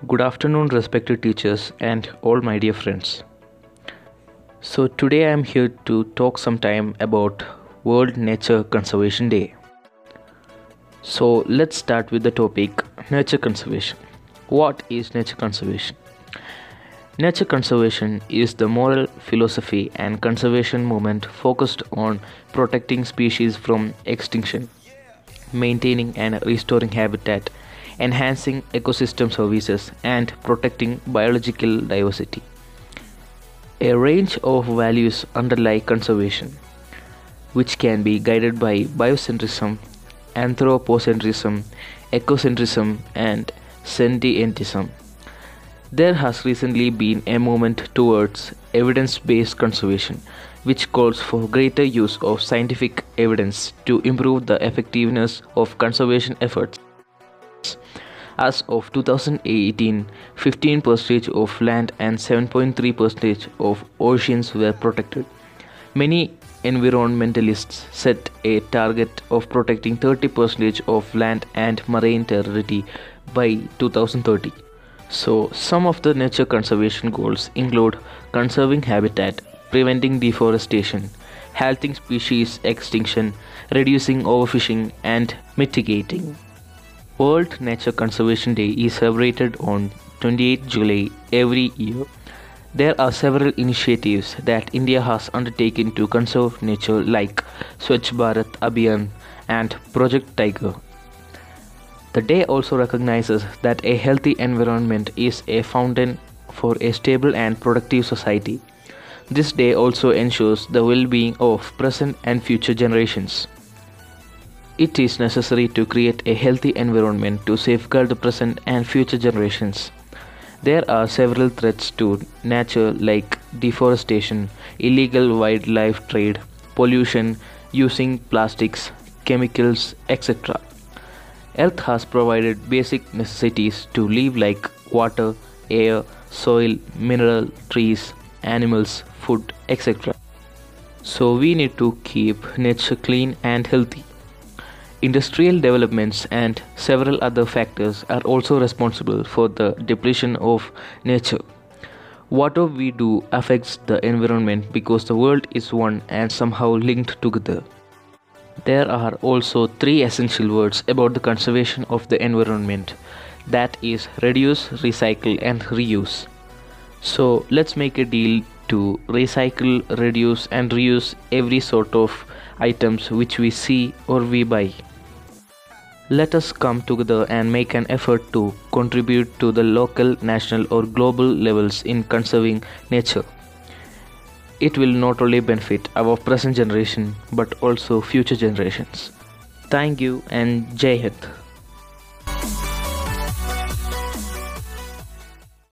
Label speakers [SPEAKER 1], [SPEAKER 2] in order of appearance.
[SPEAKER 1] Good afternoon, respected teachers and all my dear friends. So today I am here to talk some time about World Nature Conservation Day. So let's start with the topic nature conservation. What is nature conservation? Nature conservation is the moral philosophy and conservation movement focused on protecting species from extinction, maintaining and restoring habitat, enhancing ecosystem services, and protecting biological diversity. A range of values underlie conservation, which can be guided by biocentrism, anthropocentrism, ecocentrism, and sentientism. There has recently been a movement towards evidence based conservation, which calls for greater use of scientific evidence to improve the effectiveness of conservation efforts. As of 2018, 15% of land and 7.3% of oceans were protected. Many environmentalists set a target of protecting 30% of land and marine territory by 2030. So, some of the nature conservation goals include conserving habitat, preventing deforestation, halting species extinction, reducing overfishing, and mitigating. World Nature Conservation Day is celebrated on 28 July every year. There are several initiatives that India has undertaken to conserve nature like Swachh Bharat Abhiyan and Project Tiger. The day also recognizes that a healthy environment is a fountain for a stable and productive society. This day also ensures the well-being of present and future generations. It is necessary to create a healthy environment to safeguard the present and future generations. There are several threats to nature like deforestation, illegal wildlife trade, pollution, using plastics, chemicals, etc. Earth has provided basic necessities to live like water, air, soil, mineral, trees, animals, food, etc. So we need to keep nature clean and healthy. Industrial developments and several other factors are also responsible for the depletion of nature. Whatever we do affects the environment because the world is one and somehow linked together. There are also three essential words about the conservation of the environment, that is reduce, recycle and reuse. So let's make a deal to recycle, reduce and reuse every sort of items which we see or we buy. Let us come together and make an effort to contribute to the local, national or global levels in conserving nature. It will not only benefit our present generation but also future generations. Thank you and Jai Hind.